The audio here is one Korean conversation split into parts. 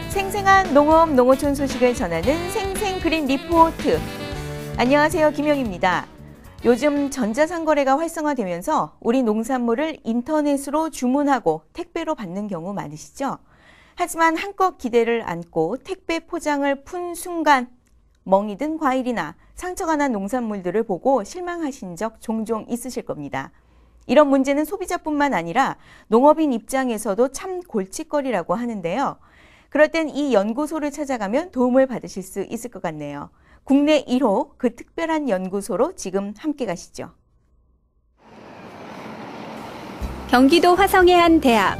생생한 농업, 농어촌 소식을 전하는 생생그린 리포트. 안녕하세요, 김영입니다. 요즘 전자상거래가 활성화되면서 우리 농산물을 인터넷으로 주문하고 택배로 받는 경우 많으시죠? 하지만 한껏 기대를 안고 택배 포장을 푼 순간 멍이 든 과일이나 상처가 난 농산물들을 보고 실망하신 적 종종 있으실 겁니다. 이런 문제는 소비자뿐만 아니라 농업인 입장에서도 참 골칫거리라고 하는데요. 그럴 땐 이 연구소를 찾아가면 도움을 받으실 수 있을 것 같네요. 국내 1호 그 특별한 연구소로 지금 함께 가시죠. 경기도 화성의 한 대학.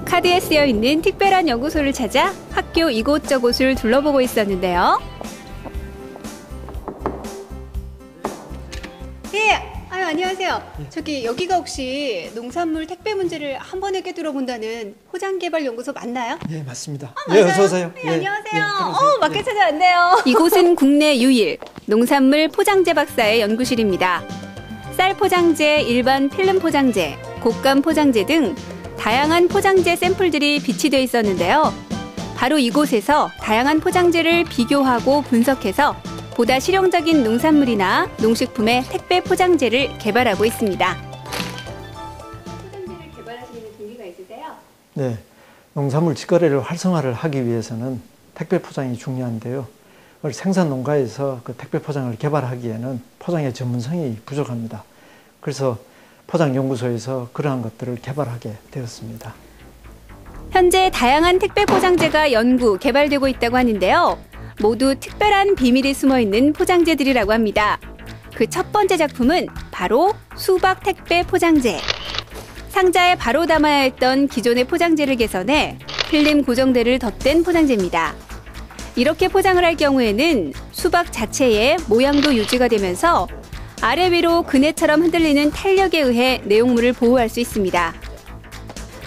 카드에 쓰여 있는 특별한 연구소를 찾아 학교 이곳저곳을 둘러보고 있었는데요. 예, 안녕하세요. 저기 여기가 혹시 농산물 택배 문제를 한 번에 꿰뚫어본다는 포장개발연구소 맞나요? 네, 맞습니다. 맞아요? 어서 오세요. 네, 안녕하세요. 들어오세요. 맞게 찾아왔네요. 이곳은 국내 유일 농산물 포장재 박사의 연구실입니다. 쌀 포장재, 일반 필름 포장재, 곶감 포장재 등 다양한 포장재 샘플들이 비치되어 있었는데요. 바로 이곳에서 다양한 포장재를 비교하고 분석해서 보다 실용적인 농산물이나 농식품의 택배 포장재를 개발하고 있습니다. 포장재를 개발하시는 동기가 있으세요? 네, 농산물 직거래를 활성화를 하기 위해서는 택배 포장이 중요한데요. 생산 농가에서 그 택배 포장을 개발하기에는 포장의 전문성이 부족합니다. 그래서 포장연구소에서 그러한 것들을 개발하게 되었습니다. 현재 다양한 택배 포장재가 연구, 개발되고 있다고 하는데요. 모두 특별한 비밀이 숨어있는 포장재들이라고 합니다. 그 첫 번째 작품은 바로 수박 택배 포장재. 상자에 바로 담아야 했던 기존의 포장재를 개선해 필름 고정대를 덧댄 포장재입니다. 이렇게 포장을 할 경우에는 수박 자체의 모양도 유지가 되면서 아래 위로 그네처럼 흔들리는 탄력에 의해 내용물을 보호할 수 있습니다.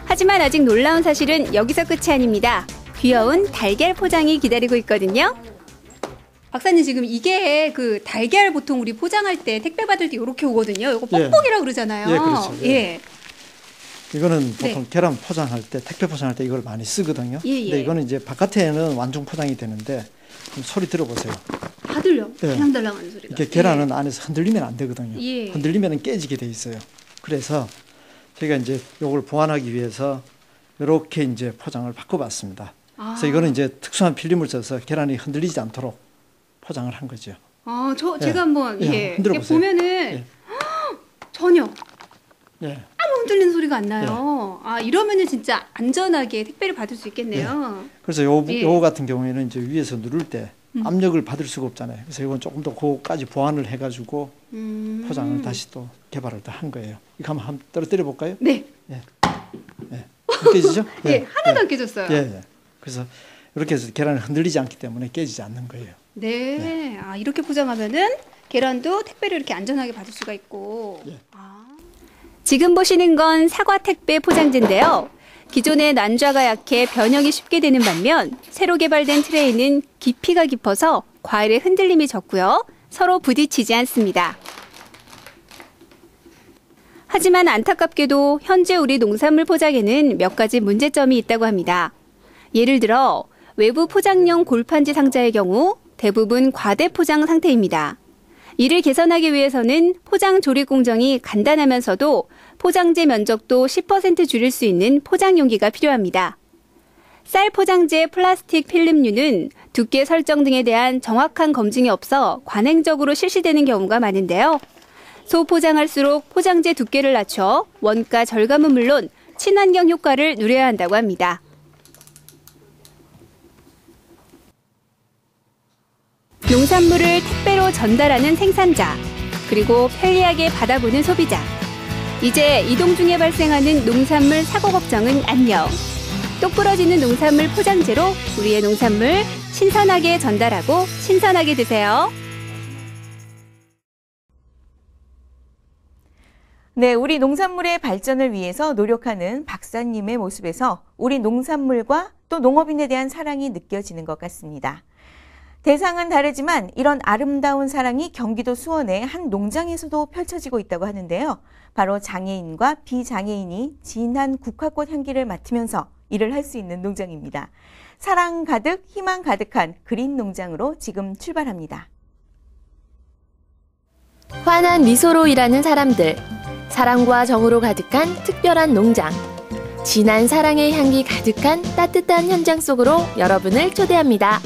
하지만 아직 놀라운 사실은 여기서 끝이 아닙니다. 귀여운 달걀 포장이 기다리고 있거든요. 박사님, 지금 이게 그 달걀 보통 우리 포장할 때 택배 받을 때 이렇게 오거든요. 이거 뽁뽁이라고 그러잖아요. 예, 그렇죠. 예. 이거는 보통 계란 포장할 때, 택배 포장할 때 이걸 많이 쓰거든요. 근데 이거는 이제 바깥에는 완중 포장이 되는데 소리 들어보세요. 다 들려. 예. 달랑달랑하는 소리가. 이게 계란은 안에서 흔들리면 안 되거든요. 예. 흔들리면 깨지게 돼 있어요. 그래서 저희가 이제 이걸 보완하기 위해서 이렇게 이제 포장을 바꿔봤습니다. 그래서 이거는 이제 특수한 필름을 써서 계란이 흔들리지 않도록 포장을 한 거죠. 제가 한번 흔들어 보세요. 보면은 전혀 아무 흔들리는 소리가 안 나요. 이러면은 진짜 안전하게 택배를 받을 수 있겠네요. 그래서 요거 같은 경우에는 이제 위에서 누를 때 압력을 받을 수가 없잖아요. 그래서 이건 조금 더 그거까지 보완을 해가지고 포장을 다시 또 개발을 더 한 거예요. 이거 한번 떨어뜨려 볼까요? 네. 깨지죠? 하나도 안 깨졌어요. 그래서 이렇게 해서 계란이 흔들리지 않기 때문에 깨지지 않는 거예요. 네. 이렇게 포장하면은 계란도 택배를 이렇게 안전하게 받을 수가 있고. 지금 보시는 건 사과 택배 포장재인데요. 기존의 난좌가 약해 변형이 쉽게 되는 반면 새로 개발된 트레이는 깊이가 깊어서 과일의 흔들림이 적고요. 서로 부딪히지 않습니다. 하지만 안타깝게도 현재 우리 농산물 포장에는 몇 가지 문제점이 있다고 합니다. 예를 들어 외부 포장용 골판지 상자의 경우 대부분 과대 포장 상태입니다. 이를 개선하기 위해서는 포장 조립 공정이 간단하면서도 포장재 면적도 10% 줄일 수 있는 포장 용기가 필요합니다. 쌀 포장재 플라스틱 필름류는 두께 설정 등에 대한 정확한 검증이 없어 관행적으로 실시되는 경우가 많은데요. 소포장할수록 포장재 두께를 낮춰 원가 절감은 물론 친환경 효과를 누려야 한다고 합니다. 농산물을 택배로 전달하는 생산자, 그리고 편리하게 받아보는 소비자. 이제 이동 중에 발생하는 농산물 사고 걱정은 안녕. 똑부러지는 농산물 포장재로 우리의 농산물 신선하게 전달하고 신선하게 드세요. 네, 우리 농산물의 발전을 위해서 노력하는 박사님의 모습에서 우리 농산물과 또 농업인에 대한 사랑이 느껴지는 것 같습니다. 대상은 다르지만 이런 아름다운 사랑이 경기도 수원의 한 농장에서도 펼쳐지고 있다고 하는데요. 바로 장애인과 비장애인이 진한 국화꽃 향기를 맡으면서 일을 할 수 있는 농장입니다. 사랑 가득, 희망 가득한 그린 농장으로 지금 출발합니다. 환한 미소로 일하는 사람들, 사랑과 정으로 가득한 특별한 농장, 진한 사랑의 향기 가득한 따뜻한 현장 속으로 여러분을 초대합니다.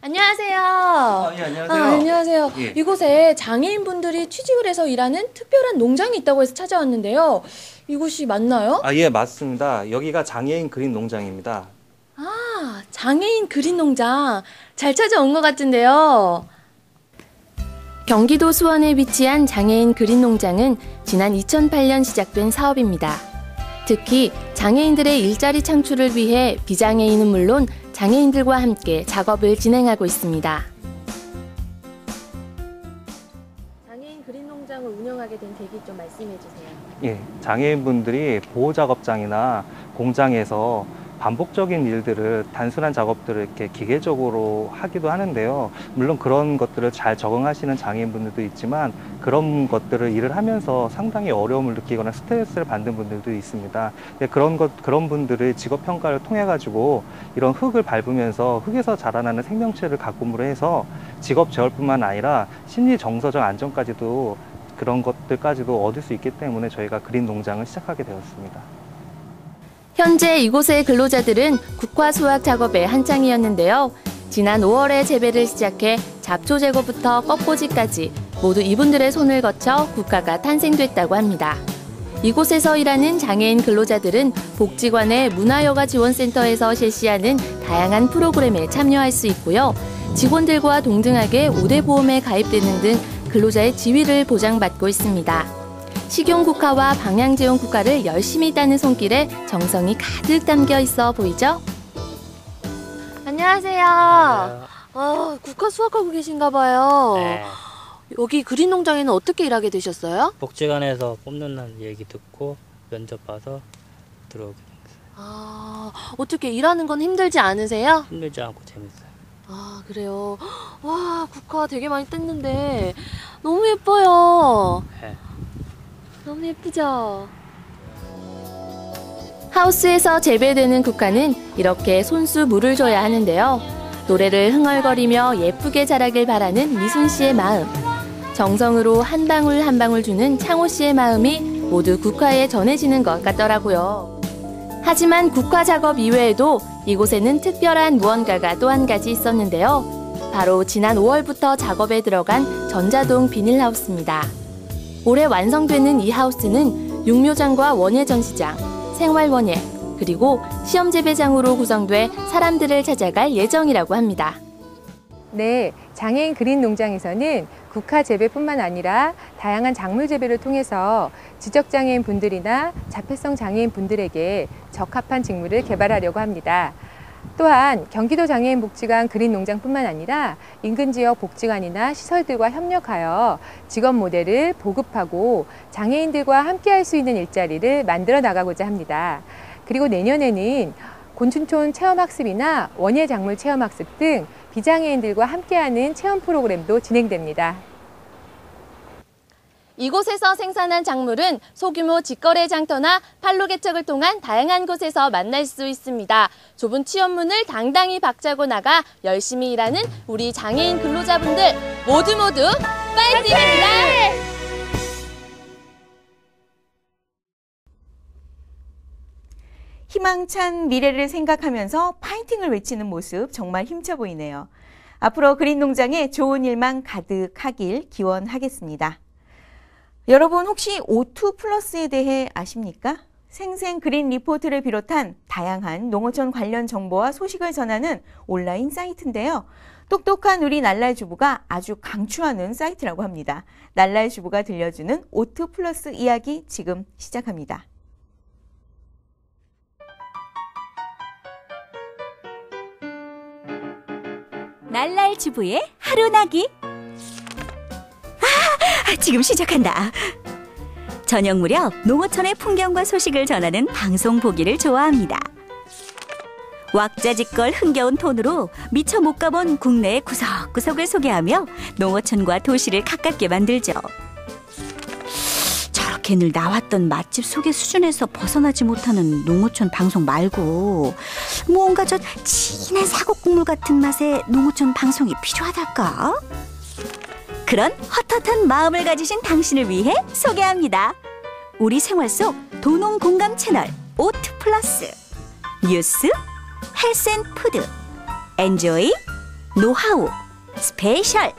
안녕하세요. 예, 안녕하세요. 안녕하세요. 예. 이곳에 장애인분들이 취직을 해서 일하는 특별한 농장이 있다고 해서 찾아왔는데요. 이곳이 맞나요? 예, 맞습니다. 여기가 장애인 그린 농장입니다. 아, 장애인 그린 농장. 잘 찾아온 것 같은데요. 경기도 수원에 위치한 장애인 그린 농장은 지난 2008년 시작된 사업입니다. 특히 장애인들의 일자리 창출을 위해 비장애인은 물론 장애인들과 함께 작업을 진행하고 있습니다. 장애인 그린 농장을 운영하게 된 계기 좀 말씀해 주세요. 예, 장애인분들이 보호작업장이나 공장에서 반복적인 일들을, 단순한 작업들을 이렇게 기계적으로 하기도 하는데요. 물론 그런 것들을 잘 적응하시는 장애인분들도 있지만 그런 것들을 일을 하면서 상당히 어려움을 느끼거나 스트레스를 받는 분들도 있습니다. 그런 분들을 직업평가를 통해 가지고 이런 흙을 밟으면서 흙에서 자라나는 생명체를 가꿈으로 해서 직업 재활뿐만 아니라 심리 정서적 안정까지도, 그런 것들까지도 얻을 수 있기 때문에 저희가 그린 농장을 시작하게 되었습니다. 현재 이곳의 근로자들은 국화 수확 작업에 한창이었는데요. 지난 5월에 재배를 시작해 잡초 제거부터 꺾꽂이까지 모두 이분들의 손을 거쳐 국화가 탄생됐다고 합니다. 이곳에서 일하는 장애인 근로자들은 복지관의 문화여가지원센터에서 실시하는 다양한 프로그램에 참여할 수 있고요. 직원들과 동등하게 우대보험에 가입되는 등 근로자의 지위를 보장받고 있습니다. 식용국화와 방향제용 국화를 열심히 따는 손길에 정성이 가득 담겨 있어 보이죠? 안녕하세요. 국화 수확하고 계신가 봐요. 네. 여기 그린 농장에는 어떻게 일하게 되셨어요? 복지관에서 뽑는다는 얘기 듣고 면접 봐서 들어오게 됐어요. 어떻게 일하는 건 힘들지 않으세요? 힘들지 않고 재밌어요. 그래요. 와, 국화 되게 많이 뗐는데 너무 예뻐요. 네. 너무 예쁘죠? 하우스에서 재배되는 국화는 이렇게 손수 물을 줘야 하는데요. 노래를 흥얼거리며 예쁘게 자라길 바라는 미순 씨의 마음, 정성으로 한 방울 한 방울 주는 창호 씨의 마음이 모두 국화에 전해지는 것 같더라고요. 하지만 국화 작업 이외에도 이곳에는 특별한 무언가가 또 한 가지 있었는데요. 바로 지난 5월부터 작업에 들어간 전자동 비닐하우스입니다. 올해 완성되는 이 하우스는 육묘장과 원예 전시장, 생활원예, 그리고 시험 재배장으로 구성돼 사람들을 찾아갈 예정이라고 합니다. 네, 장애인 그린 농장에서는 국화 재배뿐만 아니라 다양한 작물 재배를 통해서 지적장애인 분들이나 자폐성 장애인 분들에게 적합한 직무를 개발하려고 합니다. 또한 경기도 장애인 복지관 그린 농장뿐만 아니라 인근 지역 복지관이나 시설들과 협력하여 직업 모델을 보급하고 장애인들과 함께할 수 있는 일자리를 만들어 나가고자 합니다. 그리고 내년에는 곤충촌 체험학습이나 원예 작물 체험학습 등 비장애인들과 함께하는 체험 프로그램도 진행됩니다. 이곳에서 생산한 작물은 소규모 직거래 장터나 판로 개척을 통한 다양한 곳에서 만날 수 있습니다. 좁은 취업문을 당당히 박차고 나가 열심히 일하는 우리 장애인 근로자분들 모두 파이팅입니다! 희망찬 미래를 생각하면서 파이팅을 외치는 모습 정말 힘차 보이네요. 앞으로 그린 농장에 좋은 일만 가득하길 기원하겠습니다. 여러분 혹시 O2 플러스에 대해 아십니까? 생생 그린 리포트를 비롯한 다양한 농어촌 관련 정보와 소식을 전하는 온라인 사이트인데요. 똑똑한 우리 날랄주부가 아주 강추하는 사이트라고 합니다. 날랄주부가 들려주는 O2 플러스 이야기 지금 시작합니다. 날랄주부의 하루나기. 지금 시작한다. 저녁 무렵 농어촌의 풍경과 소식을 전하는 방송 보기를 좋아합니다. 왁자지껄 흥겨운 톤으로 미처 못 가본 국내의 구석구석을 소개하며 농어촌과 도시를 가깝게 만들죠. 이렇게 늘 나왔던 맛집 소개 수준에서 벗어나지 못하는 농어촌 방송 말고 뭔가 저 진한 사골국물 같은 맛의 농어촌 방송이 필요하달까? 그런 헛헛한 마음을 가지신 당신을 위해 소개합니다. 우리 생활 속 도농 공감 채널 오트 플러스. 뉴스, 헬스앤푸드, 엔조이, 노하우, 스페셜.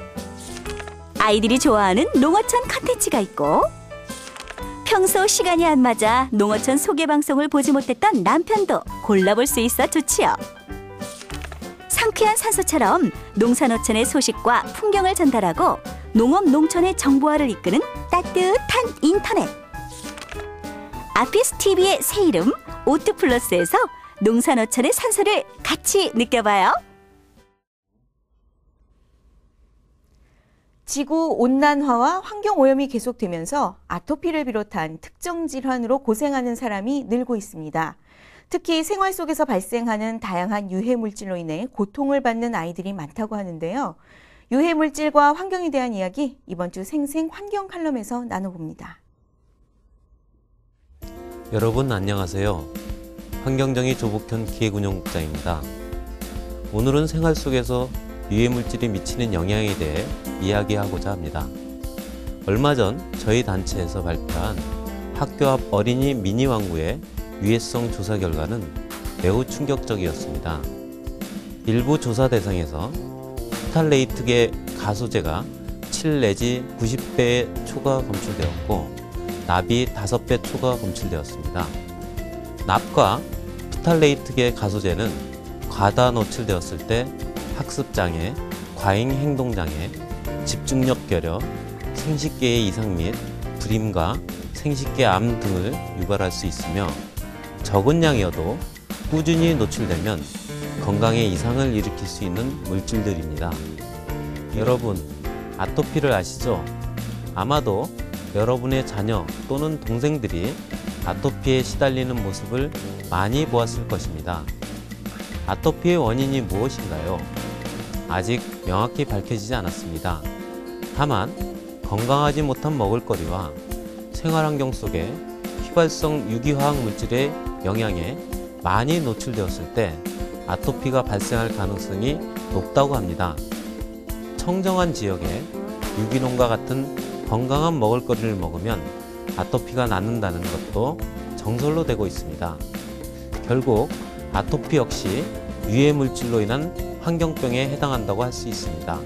아이들이 좋아하는 농어촌 컨텐츠가 있고 평소 시간이 안 맞아 농어촌 소개 방송을 보지 못했던 남편도 골라볼 수 있어 좋지요. 상쾌한 산소처럼 농산어촌의 소식과 풍경을 전달하고 농업 농촌의 정보화를 이끄는 따뜻한 인터넷. 아피스 TV의 새 이름 오트 플러스에서 농산어촌의 산소를 같이 느껴봐요. 지구 온난화와 환경 오염이 계속되면서 아토피를 비롯한 특정 질환으로 고생하는 사람이 늘고 있습니다. 특히 생활 속에서 발생하는 다양한 유해 물질로 인해 고통을 받는 아이들이 많다고 하는데요. 유해 물질과 환경에 대한 이야기 이번 주 생생 환경 칼럼에서 나눠봅니다. 여러분 안녕하세요. 환경정의 조복현 기획운영국장입니다. 오늘은 생활 속에서 유해 물질이 미치는 영향에 대해 이야기하고자 합니다. 얼마 전 저희 단체에서 발표한 학교 앞 어린이 미니 왕구의 유해성 조사 결과는 매우 충격적이었습니다. 일부 조사 대상에서 프탈레이트계 가소제가 7 내지 90배의 초가 검출되었고 납이 5배 초가 검출되었습니다. 납과 프탈레이트계 가소제는 과다 노출되었을 때 학습장애, 과잉행동장애, 집중력 결여, 생식계의 이상 및 불임과 생식계 암 등을 유발할 수 있으며 적은 양이어도 꾸준히 노출되면 건강에 이상을 일으킬 수 있는 물질들입니다. 여러분, 아토피를 아시죠? 아마도 여러분의 자녀 또는 동생들이 아토피에 시달리는 모습을 많이 보았을 것입니다. 아토피의 원인이 무엇인가요? 아직 명확히 밝혀지지 않았습니다. 다만 건강하지 못한 먹을거리와 생활환경 속에 휘발성 유기화학 물질의 영향에 많이 노출되었을 때 아토피가 발생할 가능성이 높다고 합니다. 청정한 지역에 유기농과 같은 건강한 먹을거리를 먹으면 아토피가 낫는다는 것도 정설로 되고 있습니다. 결국 아토피 역시 유해 물질로 인한 환경병에 해당한다고 할 수 있습니다.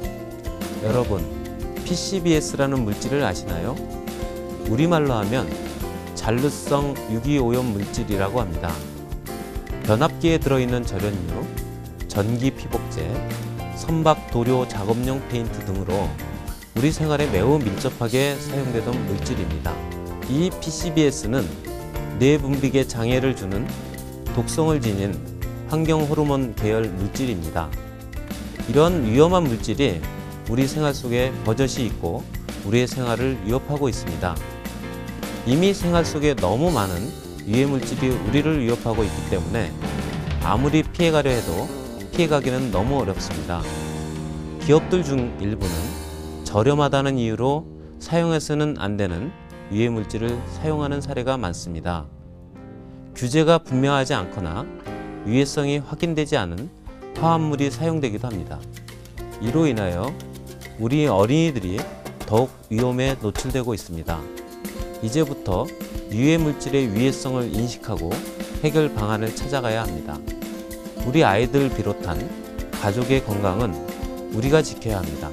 여러분, PCBS라는 물질을 아시나요? 우리말로 하면 잔류성 유기오염 물질이라고 합니다. 변압기에 들어있는 절연유, 전기 피복제, 선박 도료 작업용 페인트 등으로 우리 생활에 매우 밀접하게 사용되던 물질입니다. 이 PCBS는 뇌 분비계 장애를 주는 독성을 지닌 환경 호르몬 계열 물질입니다. 이런 위험한 물질이 우리 생활 속에 버젓이 있고 우리의 생활을 위협하고 있습니다. 이미 생활 속에 너무 많은 유해 물질이 우리를 위협하고 있기 때문에 아무리 피해가려 해도 피해가기는 너무 어렵습니다. 기업들 중 일부는 저렴하다는 이유로 사용해서는 안 되는 유해 물질을 사용하는 사례가 많습니다. 규제가 분명하지 않거나 유해성이 확인되지 않은 화합물이 사용되기도 합니다. 이로 인하여 우리 어린이들이 더욱 위험에 노출되고 있습니다. 이제부터 유해 물질의 위해성을 인식하고 해결 방안을 찾아가야 합니다. 우리 아이들을 비롯한 가족의 건강은 우리가 지켜야 합니다.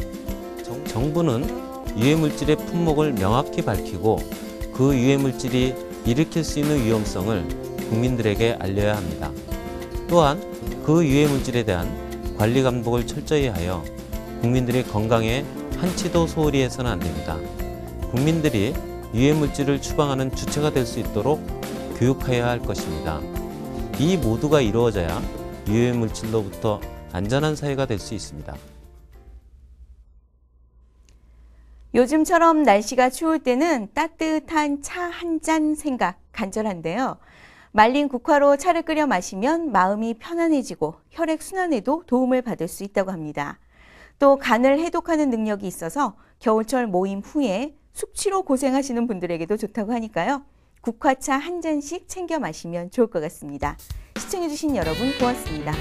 정부는 유해 물질의 품목을 명확히 밝히고 그 유해 물질이 일으킬 수 있는 위험성을 국민들에게 알려야 합니다. 또한 그 유해 물질에 대한 관리 감독을 철저히 하여 국민들의 건강에 한치도 소홀히 해서는 안 됩니다. 국민들이 유해 물질을 추방하는 주체가 될 수 있도록 교육해야 할 것입니다. 이 모두가 이루어져야 유해 물질로부터 안전한 사회가 될 수 있습니다. 요즘처럼 날씨가 추울 때는 따뜻한 차 한 잔 생각 간절한데요. 말린 국화로 차를 끓여 마시면 마음이 편안해지고 혈액순환에도 도움을 받을 수 있다고 합니다. 또 간을 해독하는 능력이 있어서 겨울철 모임 후에 숙취로 고생하시는 분들에게도 좋다고 하니까요. 국화차 한 잔씩 챙겨 마시면 좋을 것 같습니다. 시청해주신 여러분 고맙습니다.